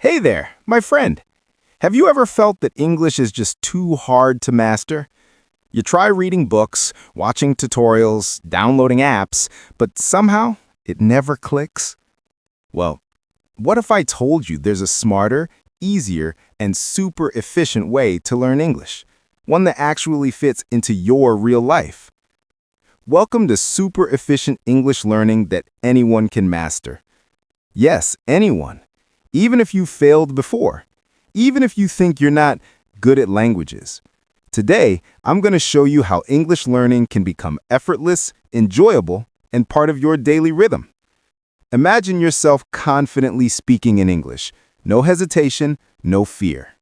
Hey there, my friend. Have you ever felt that English is just too hard to master? You try reading books, watching tutorials, downloading apps, but somehow it never clicks? Well, what if I told you there's a smarter, easier, and super efficient way to learn English? One that actually fits into your real life. Welcome to super efficient English learning that anyone can master. Yes, anyone. Even if you failed before. Even if you think you're not good at languages. Today, I'm going to show you how English learning can become effortless, enjoyable, and part of your daily rhythm. Imagine yourself confidently speaking in English. No hesitation, no fear.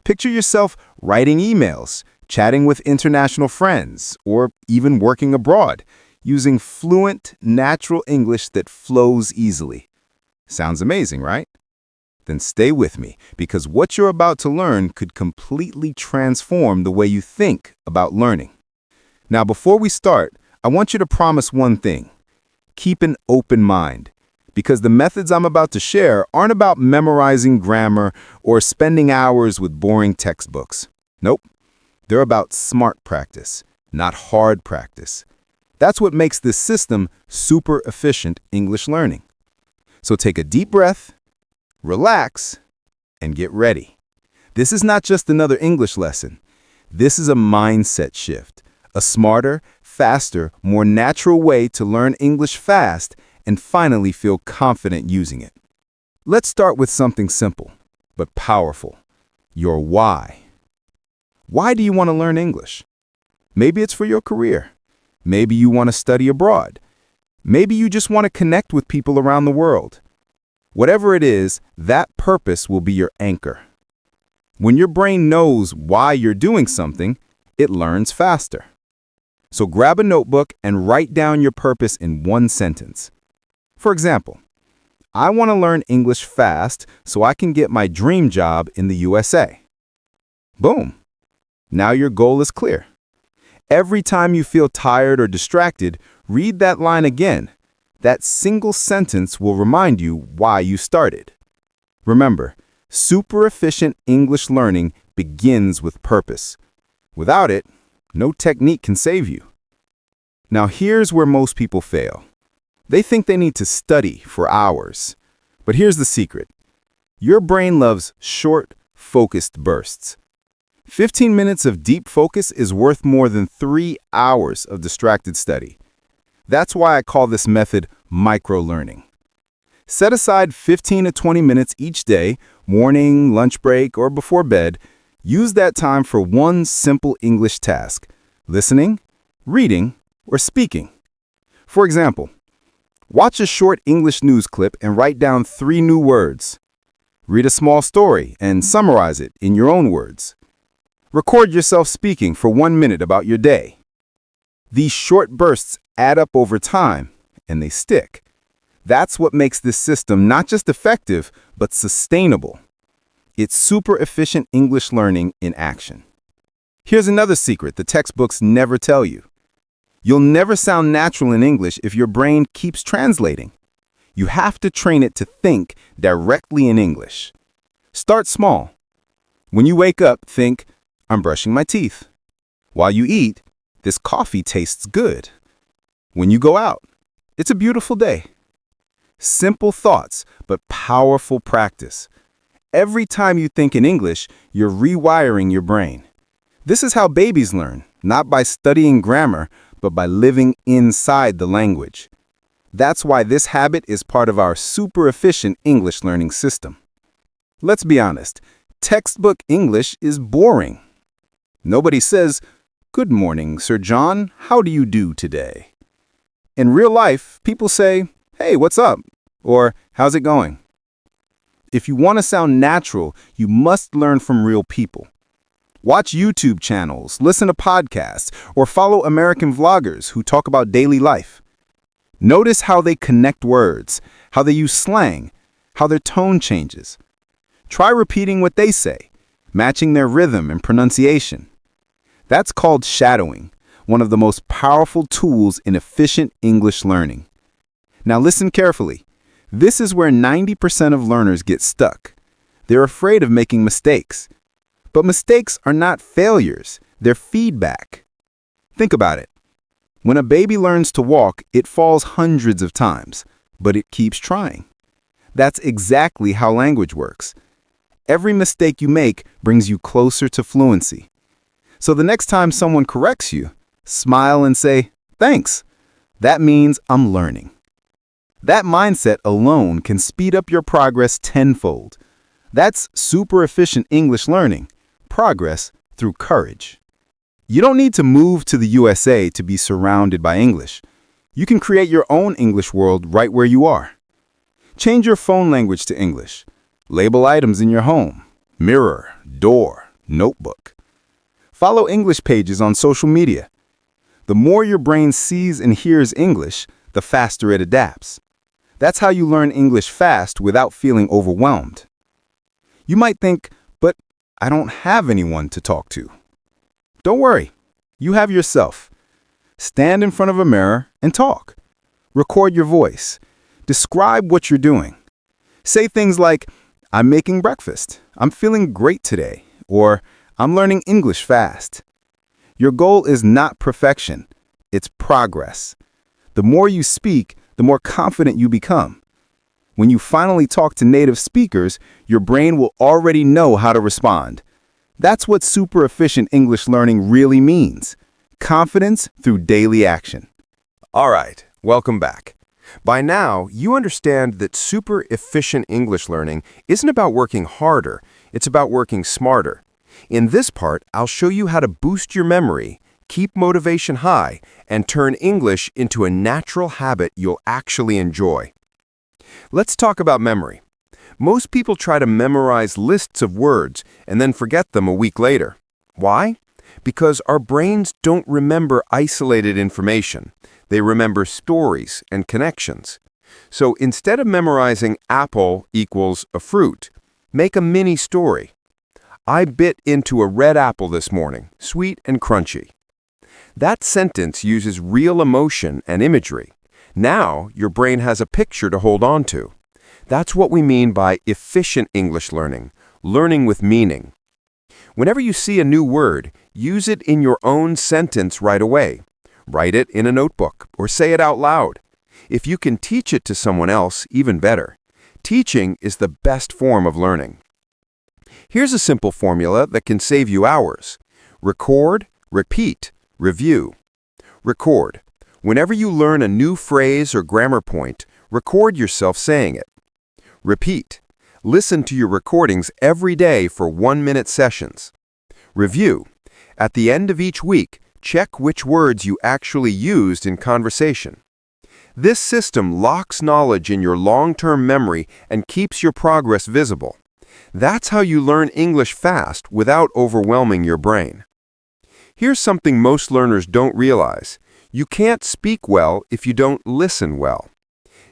Picture yourself writing emails, chatting with international friends, or even working abroad, using fluent, natural English that flows easily. Sounds amazing, right? Then stay with me, because what you're about to learn could completely transform the way you think about learning. Now, before we start, I want you to promise one thing. Keep an open mind, because the methods I'm about to share aren't about memorizing grammar or spending hours with boring textbooks. Nope. They're about smart practice, not hard practice. That's what makes this system super efficient English learning. So take a deep breath, relax, and get ready. This is not just another English lesson. This is a mindset shift, a smarter, faster, more natural way to learn English fast and finally feel confident using it. Let's start with something simple, but powerful. Your why. Why do you want to learn English? Maybe it's for your career. Maybe you want to study abroad. Maybe you just want to connect with people around the world. Whatever it is, that purpose will be your anchor. When your brain knows why you're doing something, it learns faster. So grab a notebook and write down your purpose in one sentence. For example, I want to learn English fast so I can get my dream job in the USA. Boom. Now your goal is clear. Every time you feel tired or distracted, read that line again. That single sentence will remind you why you started. Remember, super efficient English learning begins with purpose. Without it, no technique can save you. Now here's where most people fail. They think they need to study for hours. But here's the secret. Your brain loves short, focused bursts. 15 minutes of deep focus is worth more than 3 hours of distracted study. That's why I call this method micro-learning. Set aside 15 to 20 minutes each day, morning, lunch break, or before bed. Use that time for one simple English task: listening, reading, or speaking. For example, watch a short English news clip and write down 3 new words. Read a small story and summarize it in your own words. Record yourself speaking for 1 minute about your day. These short bursts add up over time, and they stick. That's what makes this system not just effective, but sustainable. It's super efficient English learning in action. Here's another secret the textbooks never tell you. You'll never sound natural in English if your brain keeps translating. You have to train it to think directly in English. Start small. When you wake up, think, I'm brushing my teeth. While you eat, this coffee tastes good. When you go out, it's a beautiful day. Simple thoughts, but powerful practice. Every time you think in English, you're rewiring your brain. This is how babies learn, not by studying grammar, but by living inside the language. That's why this habit is part of our super efficient English learning system. Let's be honest, textbook English is boring. Nobody says, "Good morning, Sir John. How do you do today?" In real life, people say, "Hey, what's up?" or "How's it going?" If you want to sound natural, you must learn from real people. Watch YouTube channels, listen to podcasts, or follow American vloggers who talk about daily life. Notice how they connect words, how they use slang, how their tone changes. Try repeating what they say, matching their rhythm and pronunciation. That's called shadowing, one of the most powerful tools in efficient English learning. Now listen carefully. This is where 90% of learners get stuck. They're afraid of making mistakes. But mistakes are not failures, they're feedback. Think about it. When a baby learns to walk, it falls hundreds of times, but it keeps trying. That's exactly how language works. Every mistake you make brings you closer to fluency. So the next time someone corrects you, smile and say, "Thanks. That means I'm learning." That mindset alone can speed up your progress tenfold. That's super efficient English learning, progress through courage. You don't need to move to the USA to be surrounded by English. You can create your own English world right where you are. Change your phone language to English. Label items in your home: mirror, door, notebook. Follow English pages on social media. The more your brain sees and hears English, the faster it adapts. That's how you learn English fast without feeling overwhelmed. You might think, but I don't have anyone to talk to. Don't worry, you have yourself. Stand in front of a mirror and talk. Record your voice. Describe what you're doing. Say things like, "I'm making breakfast. I'm feeling great today." Or, "I'm learning English fast." Your goal is not perfection. It's progress. The more you speak, the more confident you become. When you finally talk to native speakers, your brain will already know how to respond. That's what super efficient English learning really means. Confidence through daily action. All right, welcome back. By now, you understand that super efficient English learning isn't about working harder, it's about working smarter. In this part, I'll show you how to boost your memory, keep motivation high, and turn English into a natural habit you'll actually enjoy. Let's talk about memory. Most people try to memorize lists of words and then forget them a week later. Why? Because our brains don't remember isolated information. They remember stories and connections. So instead of memorizing apple equals a fruit, make a mini story. I bit into a red apple this morning, sweet and crunchy. That sentence uses real emotion and imagery. Now your brain has a picture to hold on to. That's what we mean by efficient English learning, learning with meaning. Whenever you see a new word, use it in your own sentence right away. Write it in a notebook or say it out loud. If you can teach it to someone else, even better. Teaching is the best form of learning. Here's a simple formula that can save you hours. Record, repeat, review. Record. Whenever you learn a new phrase or grammar point, record yourself saying it. Repeat. Listen to your recordings every day for 1-minute sessions. Review. At the end of each week, check which words you actually used in conversation. This system locks knowledge in your long-term memory and keeps your progress visible. That's how you learn English fast without overwhelming your brain. Here's something most learners don't realize. You can't speak well if you don't listen well.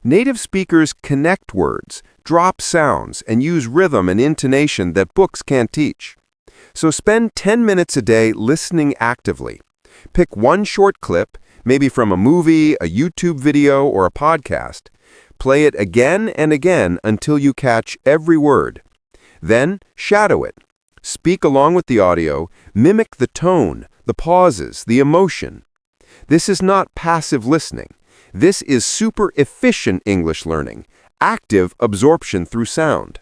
Native speakers connect words, drop sounds, and use rhythm and intonation that books can't teach. So spend 10 minutes a day listening actively. Pick one short clip, maybe from a movie, a YouTube video, or a podcast. Play it again and again until you catch every word. Then shadow it. Speak along with the audio, mimic the tone, the pauses, the emotion. This is not passive listening. This is super efficient English learning, active absorption through sound.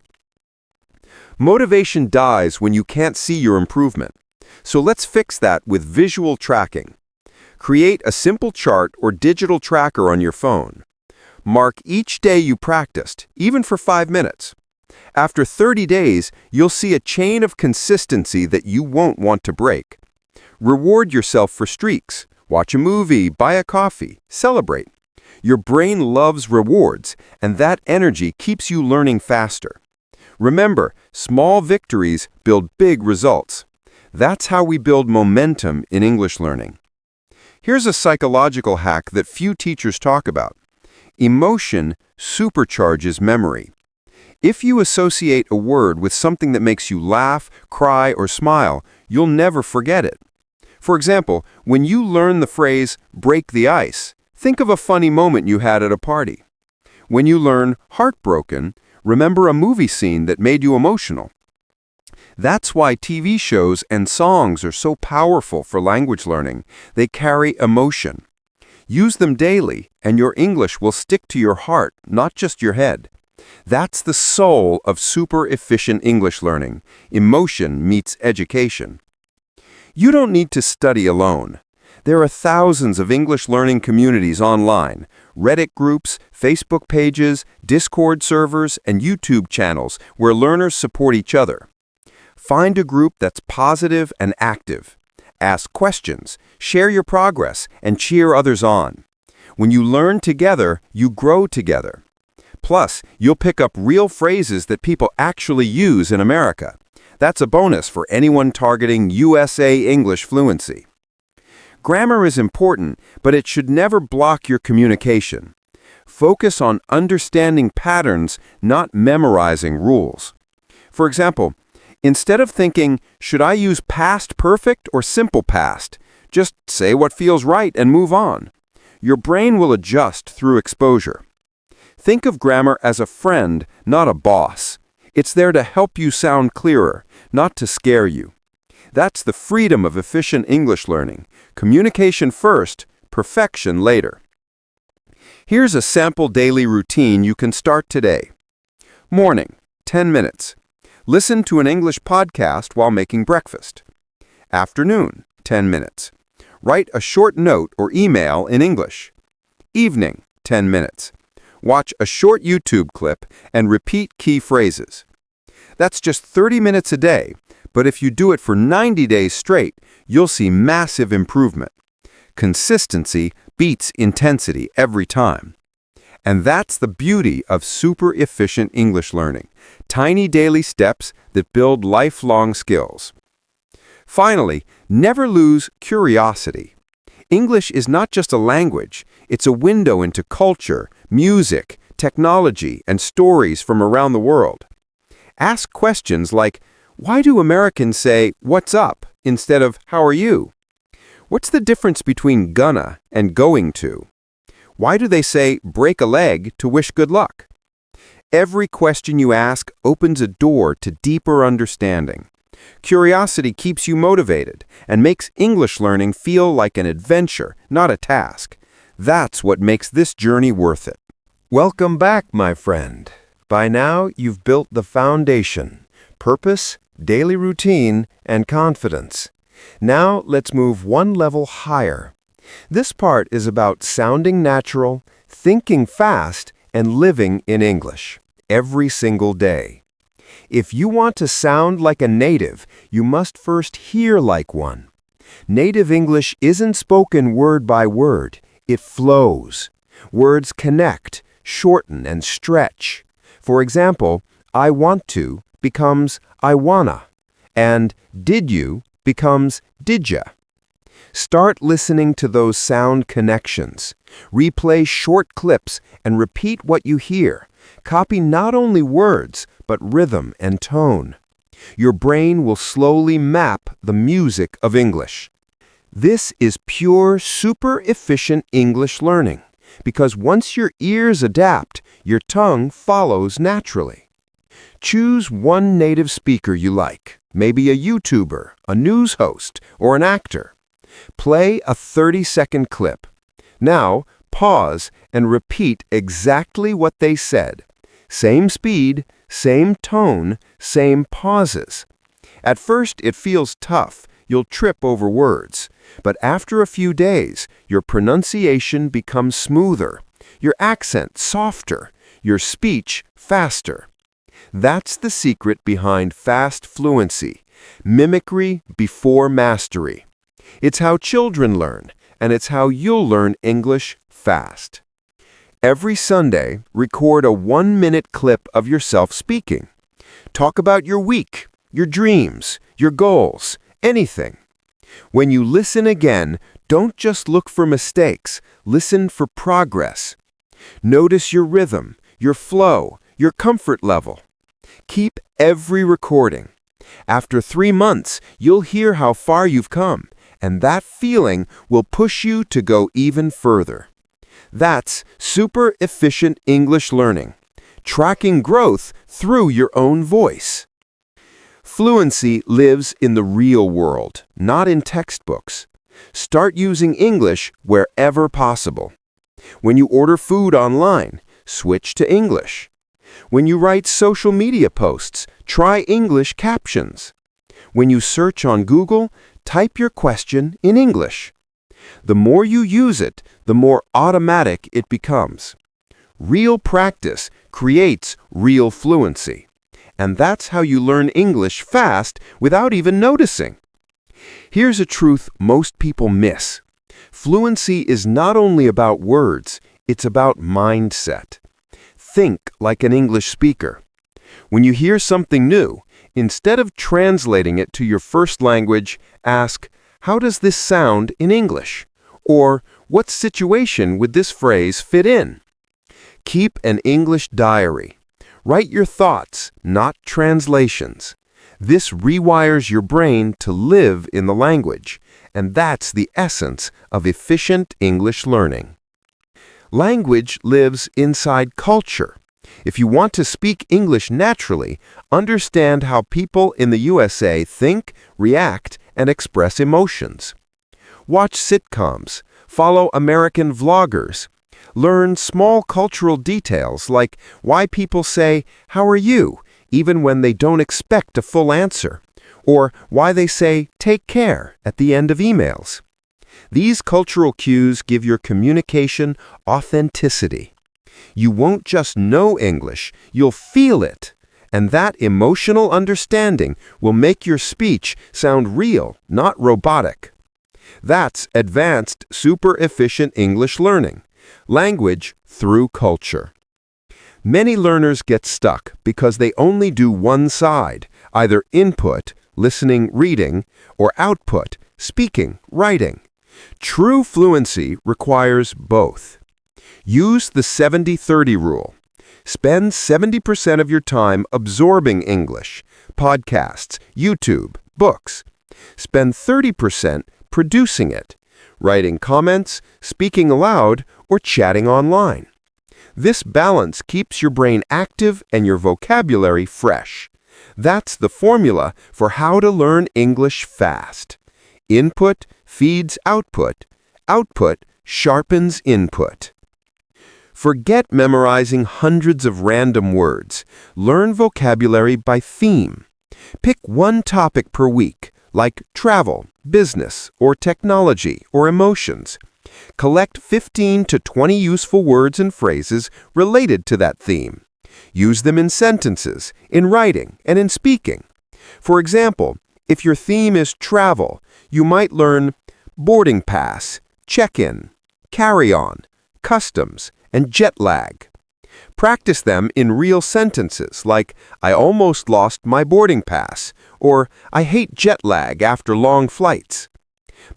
Motivation dies when you can't see your improvement. So let's fix that with visual tracking. Create a simple chart or digital tracker on your phone. Mark each day you practiced, even for 5 minutes. After 30 days, you'll see a chain of consistency that you won't want to break. Reward yourself for streaks. Watch a movie, buy a coffee, celebrate. Your brain loves rewards, and that energy keeps you learning faster. Remember, small victories build big results. That's how we build momentum in English learning. Here's a psychological hack that few teachers talk about. Emotion supercharges memory. If you associate a word with something that makes you laugh, cry, or smile, you'll never forget it. For example, when you learn the phrase, "break the ice," think of a funny moment you had at a party. When you learn "heartbroken," Remember a movie scene that made you emotional? That's why TV shows and songs are so powerful for language learning. They carry emotion. Use them daily, and your English will stick to your heart, not just your head. That's the soul of super efficient English learning. Emotion meets education. You don't need to study alone. There are thousands of English learning communities online, Reddit groups, Facebook pages, Discord servers, and YouTube channels where learners support each other. Find a group that's positive and active. Ask questions, share your progress, and cheer others on. When you learn together, you grow together. Plus, you'll pick up real phrases that people actually use in America. That's a bonus for anyone targeting USA English fluency. Grammar is important, but it should never block your communication. Focus on understanding patterns, not memorizing rules. For example, instead of thinking, should I use past perfect or simple past? Just say what feels right and move on. Your brain will adjust through exposure. Think of grammar as a friend, not a boss. It's there to help you sound clearer, not to scare you. That's the freedom of efficient English learning. Communication first, perfection later. Here's a sample daily routine you can start today. Morning, 10 minutes. Listen to an English podcast while making breakfast. Afternoon, 10 minutes. Write a short note or email in English. Evening, 10 minutes. Watch a short YouTube clip and repeat key phrases. That's just 30 minutes a day, but if you do it for 90 days straight, you'll see massive improvement. Consistency beats intensity every time. And that's the beauty of super efficient English learning. Tiny daily steps that build lifelong skills. Finally, never lose curiosity. English is not just a language, it's a window into culture, music, technology, and stories from around the world. Ask questions like, why do Americans say, "What's up?" instead of, "How are you?" What's the difference between gonna and going to? Why do they say, "break a leg" to wish good luck? Every question you ask opens a door to deeper understanding. Curiosity keeps you motivated and makes English learning feel like an adventure, not a task. That's what makes this journey worth it. Welcome back, my friend. By now, you've built the foundation: purpose, daily routine, and confidence. Now, let's move one level higher. This part is about sounding natural, thinking fast, and living in English every single day. If you want to sound like a native, you must first hear like one. Native English isn't spoken word by word. It flows. Words connect, shorten, and stretch. For example, I want to becomes I wanna, and did you becomes didya. Start listening to those sound connections. Replay short clips and repeat what you hear. Copy not only words, but rhythm and tone. Your brain will slowly map the music of English. This is pure, super efficient English learning, because once your ears adapt, your tongue follows naturally. Choose one native speaker you like, maybe a YouTuber, a news host, or an actor. Play a 30-second clip. Now, pause and repeat exactly what they said. Same speed, same tone, same pauses. At first, it feels tough. You'll trip over words. But after a few days, your pronunciation becomes smoother, your accent softer, your speech faster. That's the secret behind fast fluency, mimicry before mastery. It's how children learn, and it's how you'll learn English fast. Every Sunday, record a 1-minute clip of yourself speaking. Talk about your week, your dreams, your goals, anything. When you listen again, don't just look for mistakes, listen for progress. Notice your rhythm, your flow, your comfort level. Keep every recording. After 3 months, you'll hear how far you've come, and that feeling will push you to go even further. That's super efficient English learning. tracking growth through your own voice. Fluency lives in the real world, not in textbooks. Start using English wherever possible. When you order food online, switch to English. When you write social media posts, try English captions. When you search on Google, type your question in English. The more you use it, the more automatic it becomes. Real practice creates real fluency. And that's how you learn English fast without even noticing. Here's a truth most people miss. Fluency is not only about words, it's about mindset. Think like an English speaker. When you hear something new, instead of translating it to your first language, ask, "How does this sound in English?" Or, "What situation would this phrase fit in?" Keep an English diary. Write your thoughts, not translations. This rewires your brain to live in the language, and that's the essence of efficient English learning. Language lives inside culture. If you want to speak English naturally, understand how people in the USA think, react, and express emotions. Watch sitcoms, follow American vloggers, learn small cultural details like why people say, "How are you?" even when they don't expect a full answer, or why they say, "Take care" at the end of emails. These cultural cues give your communication authenticity. You won't just know English, you'll feel it. And that emotional understanding will make your speech sound real, not robotic. That's advanced, super efficient English learning. Language through culture. Many learners get stuck because they only do one side, either input, listening, reading, or output, speaking, writing. True fluency requires both. Use the 70-30 rule. Spend 70% of your time absorbing English, podcasts, YouTube, books. Spend 30% producing it, writing comments, speaking aloud, or chatting online. This balance keeps your brain active and your vocabulary fresh. That's the formula for how to learn English fast. Input feeds output. Output sharpens input. Forget memorizing hundreds of random words. Learn vocabulary by theme. Pick one topic per week, like travel, business, or technology, or emotions. Collect 15 to 20 useful words and phrases related to that theme. Use them in sentences, in writing, and in speaking. For example, if your theme is travel, you might learn boarding pass, check-in, carry-on, customs, and jet lag. Practice them in real sentences like, "I almost lost my boarding pass," or "I hate jet lag after long flights."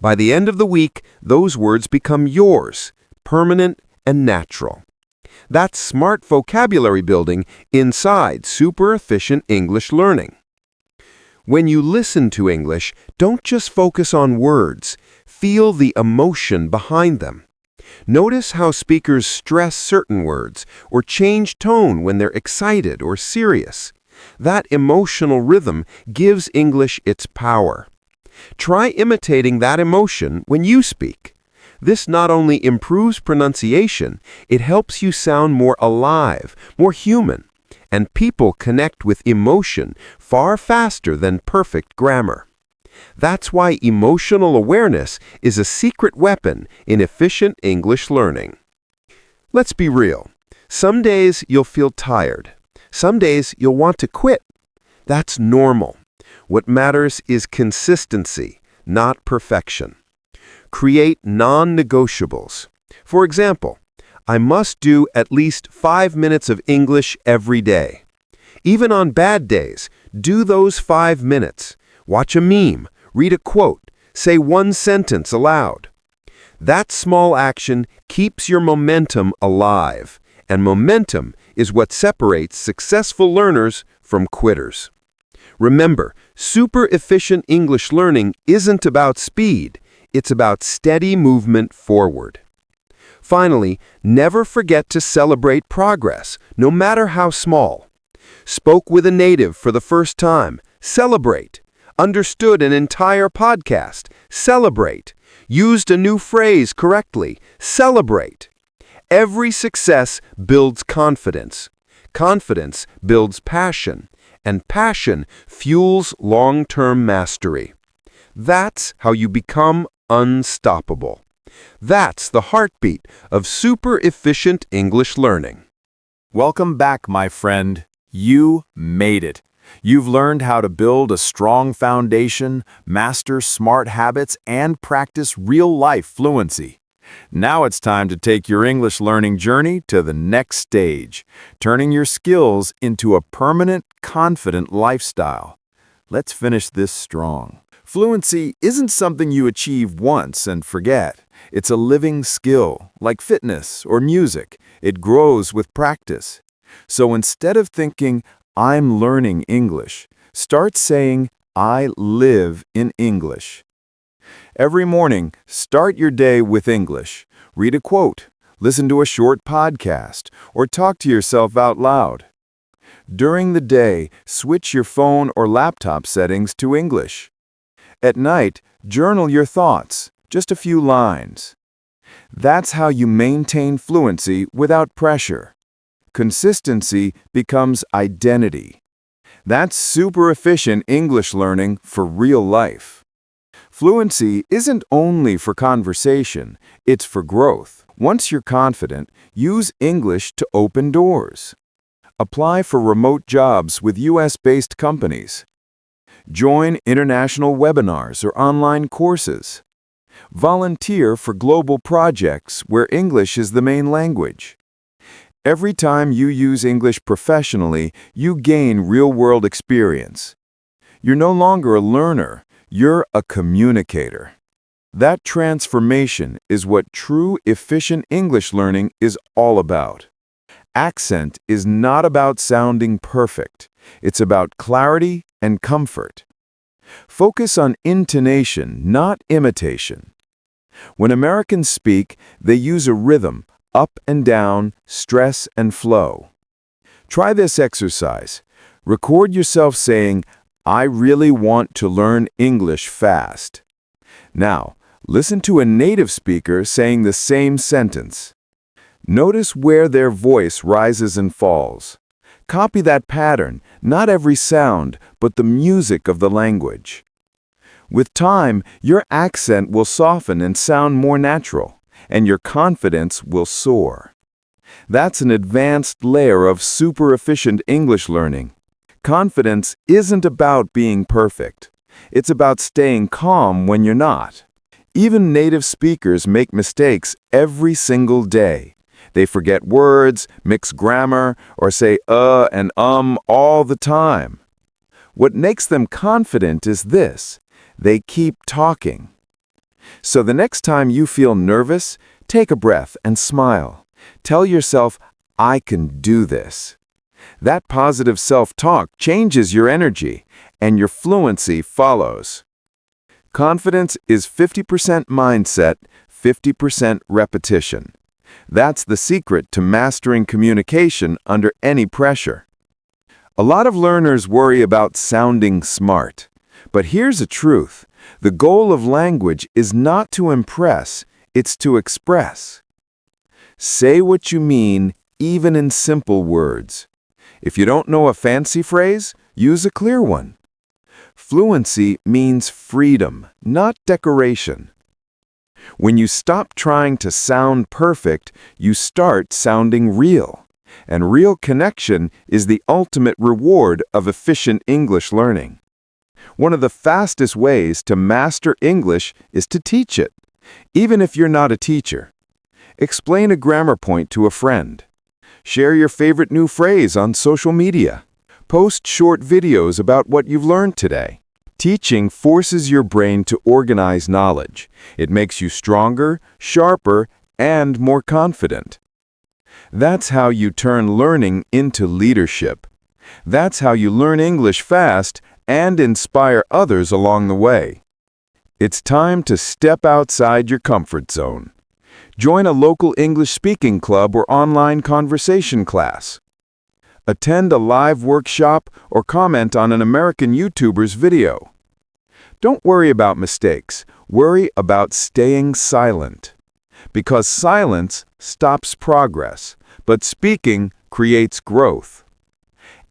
By the end of the week, those words become yours, permanent and natural. That's smart vocabulary building inside super efficient English learning. When you listen to English, don't just focus on words. Feel the emotion behind them. Notice how speakers stress certain words or change tone when they're excited or serious. That emotional rhythm gives English its power. Try imitating that emotion when you speak. This not only improves pronunciation, it helps you sound more alive, more human, and people connect with emotion far faster than perfect grammar. That's why emotional awareness is a secret weapon in efficient English learning. Let's be real. Some days you'll feel tired. Some days you'll want to quit. That's normal. What matters is consistency, not perfection. Create non-negotiables. For example, I must do at least 5 minutes of English every day. Even on bad days, do those 5 minutes. Watch a meme, read a quote, say one sentence aloud. That small action keeps your momentum alive, and momentum is what separates successful learners from quitters. Remember, super efficient English learning isn't about speed, it's about steady movement forward. Finally, never forget to celebrate progress, no matter how small. Spoke with a native for the first time. Celebrate. Understood an entire podcast. Celebrate. Used a new phrase correctly. Celebrate. Every success builds confidence. Confidence builds passion. And passion fuels long-term mastery. That's how you become unstoppable. That's the heartbeat of super efficient English learning. Welcome back, my friend. You made it. You've learned how to build a strong foundation, master smart habits, and practice real-life fluency. Now it's time to take your English learning journey to the next stage, turning your skills into a permanent, confident lifestyle. Let's finish this strong. Fluency isn't something you achieve once and forget. It's a living skill, like fitness or music. It grows with practice. So instead of thinking, I'm learning English, start saying, I live in English. Every morning, start your day with English. Read a quote, listen to a short podcast, or talk to yourself out loud. During the day, switch your phone or laptop settings to English. At night, journal your thoughts, just a few lines. That's how you maintain fluency without pressure. Consistency becomes identity. That's super efficient English learning for real life. Fluency isn't only for conversation, it's for growth. Once you're confident, use English to open doors. Apply for remote jobs with US-based companies. Join international webinars or online courses. Volunteer for global projects where English is the main language. Every time you use English professionally, you gain real-world experience. You're no longer a learner, you're a communicator. That transformation is what true, efficient English learning is all about. Accent is not about sounding perfect. It's about clarity and comfort. Focus on intonation, not imitation. When Americans speak, they use a rhythm, up and down, stress and flow. Try this exercise. Record yourself saying, I really want to learn English fast. Now, listen to a native speaker saying the same sentence. Notice where their voice rises and falls. Copy that pattern, not every sound, but the music of the language. With time, your accent will soften and sound more natural, and your confidence will soar. That's an advanced layer of super efficient English learning. Confidence isn't about being perfect. It's about staying calm when you're not. Even native speakers make mistakes every single day. They forget words, mix grammar, or say and all the time. What makes them confident is this: they keep talking. So the next time you feel nervous, take a breath and smile. Tell yourself, I can do this. That positive self-talk changes your energy, and your fluency follows. Confidence is 50% mindset, 50% repetition. That's the secret to mastering communication under any pressure. A lot of learners worry about sounding smart. But here's the truth. The goal of language is not to impress, it's to express. Say what you mean, even in simple words. If you don't know a fancy phrase, use a clear one. Fluency means freedom, not decoration. When you stop trying to sound perfect, you start sounding real. And real connection is the ultimate reward of efficient English learning. One of the fastest ways to master English is to teach it, even if you're not a teacher. Explain a grammar point to a friend. Share your favorite new phrase on social media. Post short videos about what you've learned today. Teaching forces your brain to organize knowledge. It makes you stronger, sharper, and more confident. That's how you turn learning into leadership. That's how you learn English fast and inspire others along the way. It's time to step outside your comfort zone. Join a local English speaking club or online conversation class. Attend a live workshop or comment on an American YouTuber's video. Don't worry about mistakes. Worry about staying silent. Because silence stops progress, but speaking creates growth.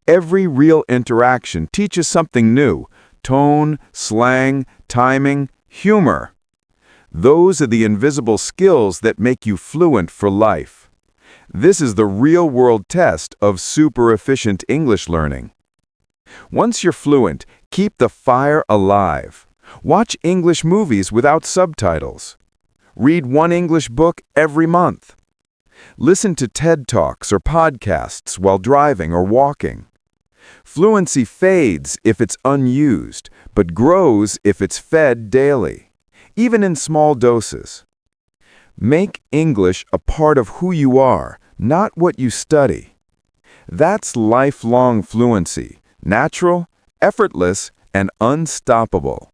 Every real interaction teaches something new: tone, slang, timing, humor. Those are the invisible skills that make you fluent for life. This is the real-world test of super efficient English learning. Once you're fluent, keep the fire alive. Watch English movies without subtitles. Read one English book every month. Listen to TED Talks or podcasts while driving or walking. Fluency fades if it's unused, but grows if it's fed daily, even in small doses. Make English a part of who you are, not what you study. That's lifelong fluency, natural, effortless, and unstoppable.